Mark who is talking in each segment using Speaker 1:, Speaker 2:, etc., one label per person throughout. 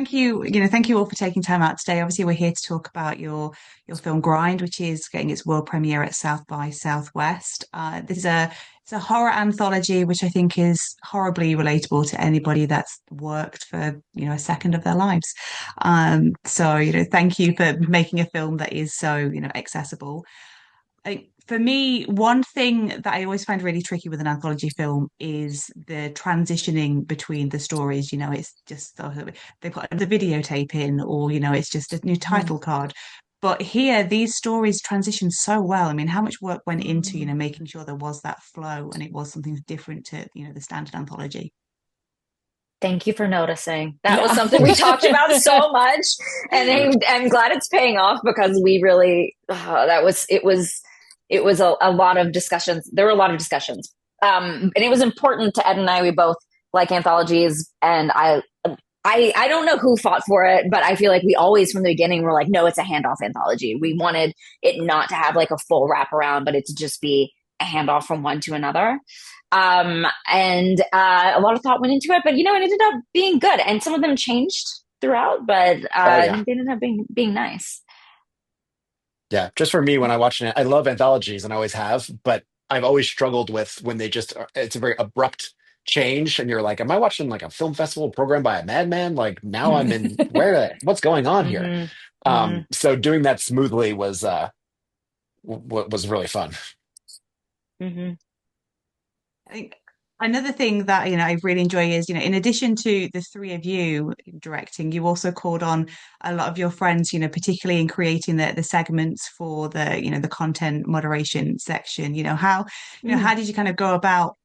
Speaker 1: thank you all for taking time out today. Obviously, we're here to talk about your film Grind, which is getting its world premiere at South by Southwest. This is it's a horror anthology, which I think is horribly relatable to anybody that's worked for, a second of their lives. So, thank you for making a film that is so, accessible. For me, one thing that I always find really tricky with an anthology film is the transitioning between the stories. It's just they put the videotape in, or it's just a new
Speaker 2: Mm.
Speaker 1: title card. But here, these stories transition so well. I mean, how much work went into, making sure there was that flow and it was something different to, the standard anthology.
Speaker 2: Thank you for noticing. That was
Speaker 3: Yeah.
Speaker 2: something we talked about so much, and I'm glad it's paying off because we really it was a lot of discussions. There were a lot of discussions, and it was important to Ed and I. We both like anthologies, and I don't know who fought for it, but I feel like we always from the beginning were like, no, it's a handoff anthology. We wanted it not to have like a full wraparound, but it to just be a handoff from one to another. And a lot of thought went into it, but it ended up being good. And some of them changed throughout, but
Speaker 3: Oh yeah.
Speaker 2: they ended up being nice.
Speaker 3: Yeah. Just for me, when I watch it, I love anthologies and I always have, but I've always struggled with when they just it's a very abrupt change and you're like, am I watching like a film festival program by a madman? Like now I'm in what's going on here?
Speaker 2: Mm-hmm. Mm-hmm.
Speaker 3: So doing that smoothly was was really fun.
Speaker 2: Mm-hmm.
Speaker 1: I think another thing that I really enjoy is in addition to the three of you directing, you also called on a lot of your friends, particularly in creating the segments for the the content moderation section. How did you kind of go about?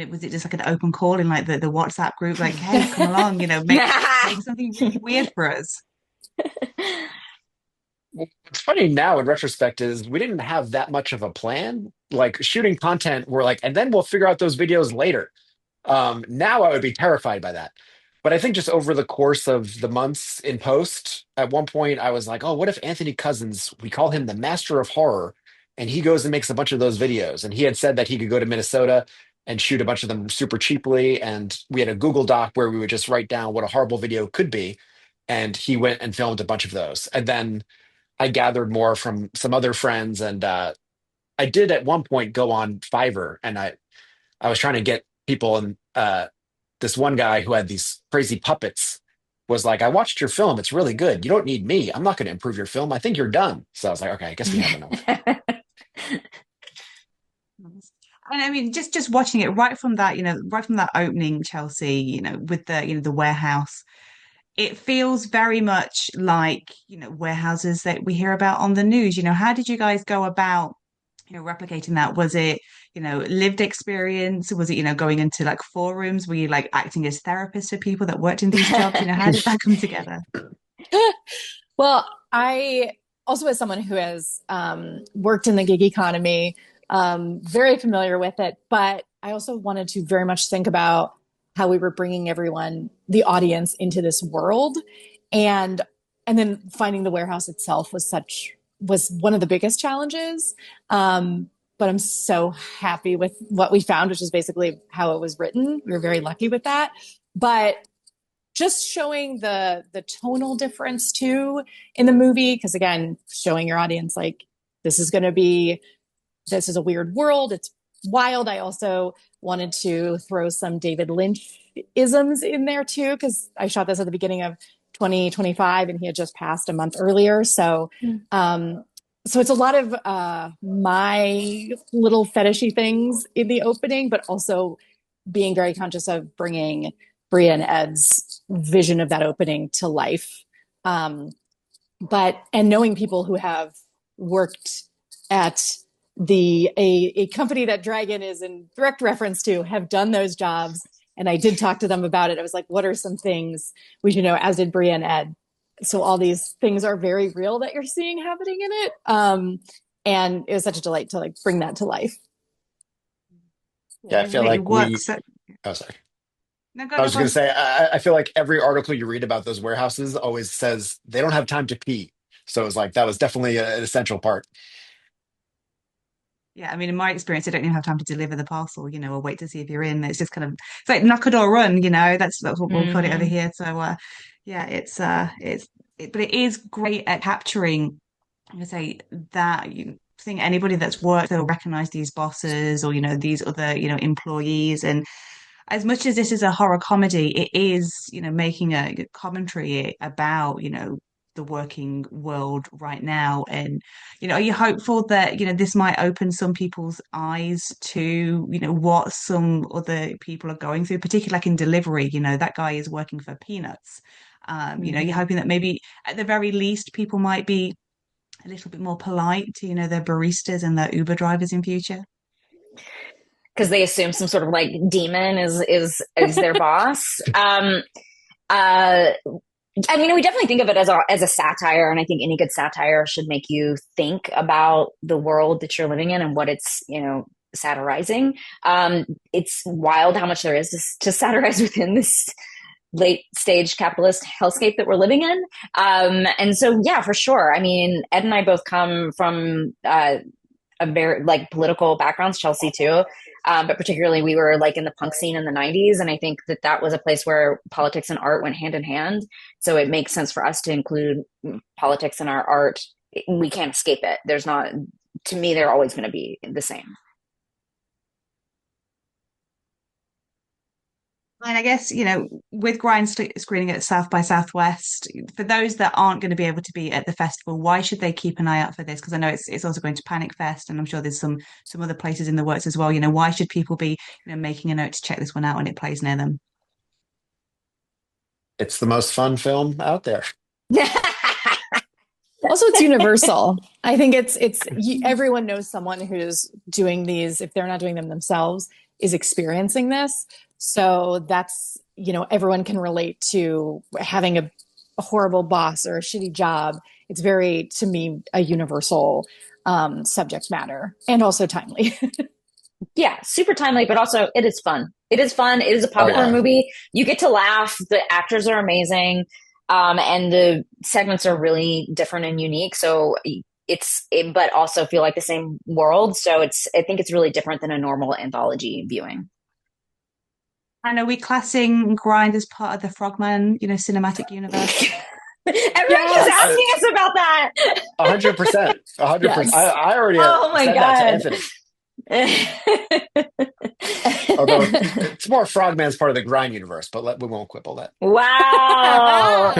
Speaker 1: Was it just like an open call in like the WhatsApp group, like, hey, come along, make something really weird for us?
Speaker 3: What's funny now in retrospect is we didn't have that much of a plan. Like shooting content, we're like, and then we'll figure out those videos later. Now I would be terrified by that. But I think just over the course of the months in post, at one point I was like, oh, what if Anthony Cousins, we call him the master of horror, and he goes and makes a bunch of those videos. And he had said that he could go to Minnesota and shoot a bunch of them super cheaply. And we had a Google Doc where we would just write down what a horrible video could be. And he went and filmed a bunch of those. And then I gathered more from some other friends. And I did at one point go on Fiverr and I was trying to get people and this one guy who had these crazy puppets was like, I watched your film. It's really good. You don't need me. I'm not going to improve your film. I think you're done. So I was like, okay, I guess we have enough.
Speaker 1: And I mean, just watching it right from that, right from that opening, Chelsea, with the the warehouse, it feels very much like warehouses that we hear about on the news. How did you guys go about replicating that? Was it lived experience? Was it going into like forums? Were you like acting as therapists for people that worked in these jobs? How did that come together?
Speaker 4: Well, I also, as someone who has worked in the gig economy, very familiar with it, but I also wanted to very much think about how we were bringing everyone, the audience, into this world, and then finding the warehouse itself was one of the biggest challenges. But I'm so happy with what we found, which is basically how it was written. We were very lucky with that. But just showing the tonal difference too in the movie, because again, showing your audience like this is a weird world. It's wild. I also wanted to throw some David Lynch isms in there too, because I shot this at the beginning of 2025 and he had just passed a month earlier. So it's a lot of my little fetishy things in the opening, but also being very conscious of bringing Brea and Ed's vision of that opening to life. And knowing people who have worked at a company that Dragon is in direct reference to have done those jobs. And I did talk to them about it. I was like, what are some things we should know, as did Brea and Ed. So all these things are very real that you're seeing happening in it. And it was such a delight to like bring that to life.
Speaker 3: Yeah, I feel like oh, sorry.
Speaker 1: No, go,
Speaker 3: I
Speaker 1: no,
Speaker 3: was
Speaker 1: go
Speaker 3: going to
Speaker 1: on.
Speaker 3: say, I feel like every article you read about those warehouses always says they don't have time to pee. So it was like, that was definitely an essential part.
Speaker 1: Yeah, I mean, in my experience, I don't even have time to deliver the parcel, or wait to see if you're in. It's just kind of, it's like knock a door run, that's what we'll call it over
Speaker 2: Mm-hmm.
Speaker 1: here. So, Yeah, but it is great at capturing, I say that you think anybody that's worked, they'll recognize these bosses or, these other, employees. And as much as this is a horror comedy, it is, making a commentary about, the working world right now. And, are you hopeful that, this might open some people's eyes to, what some other people are going through, particularly like in delivery, that guy is working for peanuts. You're hoping that maybe at the very least people might be a little bit more polite to, their baristas and their Uber drivers in future.
Speaker 2: Because they assume some sort of like demon is their boss. I mean, we definitely think of it as a satire, and I think any good satire should make you think about the world that you're living in and what it's satirizing. It's wild how much there is to satirize within this late stage capitalist hellscape that we're living in. And so, yeah, for sure. I mean, Ed and I both come from a very like political backgrounds, Chelsea too. But particularly we were like in the punk scene in the 90s. And I think that was a place where politics and art went hand in hand. So it makes sense for us to include politics in our art. We can't escape it. To me, they're always going to be the same.
Speaker 1: And I guess, with Grind screening at South by Southwest, for those that aren't going to be able to be at the festival, why should they keep an eye out for this? Because I know it's also going to Panic Fest, and I'm sure there's some other places in the works as well. Why should people be, making a note to check this one out when it plays near them?
Speaker 3: It's the most fun film out there.
Speaker 4: Also, it's universal. I think everyone knows someone who's doing these, if they're not doing them themselves, is experiencing this. So that's, everyone can relate to having a horrible boss or a shitty job. It's very, to me, a universal subject matter, and also timely.
Speaker 2: Yeah, super timely, but also it is fun. It is fun. It is a popcorn movie. You get to laugh. The actors are amazing. And the segments are really different and unique. So but also feel like the same world. So I think it's really different than a normal anthology viewing.
Speaker 1: And are we classing Grind as part of the Frogman, cinematic universe?
Speaker 2: Everyone keeps asking us about that.
Speaker 3: 100%. 100%.
Speaker 2: Yes.
Speaker 3: I already said that to Anthony. Although it's more Frogman's part of the Grind universe, but we won't quibble that.
Speaker 2: Wow.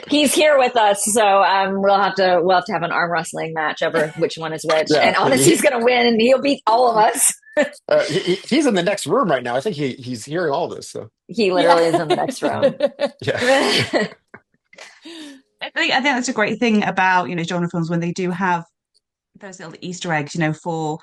Speaker 2: He's here with us, so we'll have to have an arm wrestling match over which one is which. Yeah, and Honesty's gonna win, and he'll beat all of us.
Speaker 3: He's in the next room right now. I think he's hearing all this. So
Speaker 2: he literally is in the next room.
Speaker 3: Yeah.
Speaker 1: I think that's a great thing about genre films when they do have those little Easter eggs, for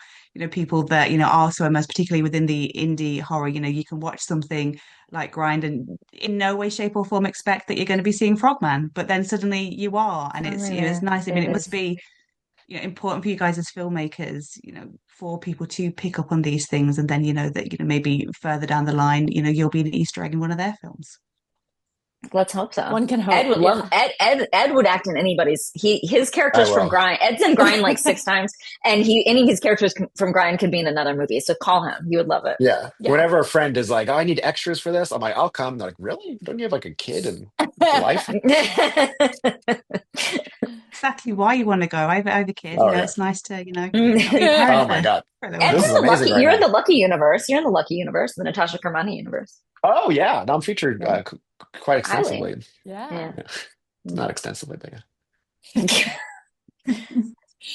Speaker 1: people that are so immersed, particularly within the indie horror. You can watch something like Grind and in no way, shape, or form expect that you're going to be seeing Frogman, but then suddenly you are, and it's nice. I mean, it must be important for you guys as filmmakers, for people to pick up on these things, and then that maybe further down the line, you'll be an Easter egg in one of their films.
Speaker 2: Let's hope so.
Speaker 4: One can hope.
Speaker 2: Ed would love Ed would act in anybody's. His characters from Grind. Ed's in Grind like 6 times, and any of his characters from Grind could be in another movie. So call him. He would love it.
Speaker 3: Yeah. Whenever a friend is like, "Oh, I need extras for this," I'm like, "I'll come." They're like, "Really? Don't you have like a kid and life?"
Speaker 1: Exactly why you want to go. I have a kid. It's nice to be a
Speaker 3: Oh my god.
Speaker 2: Ed's in the lucky. You're in the Lucky universe. You're in the Lucky universe, the Natasha Kermani universe.
Speaker 3: Oh yeah, I'm featured quite extensively.
Speaker 4: Yeah.
Speaker 3: Not extensively, but yeah.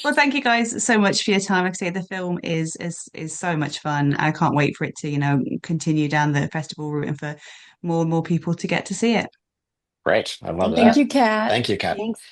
Speaker 1: Well, thank you guys so much for your time. Like I say, the film is so much fun. I can't wait for it to continue down the festival route and for more and more people to get to see it.
Speaker 3: Great, I love that.
Speaker 4: Thank you, Kat.
Speaker 3: Thank you, Kat.
Speaker 2: Thanks.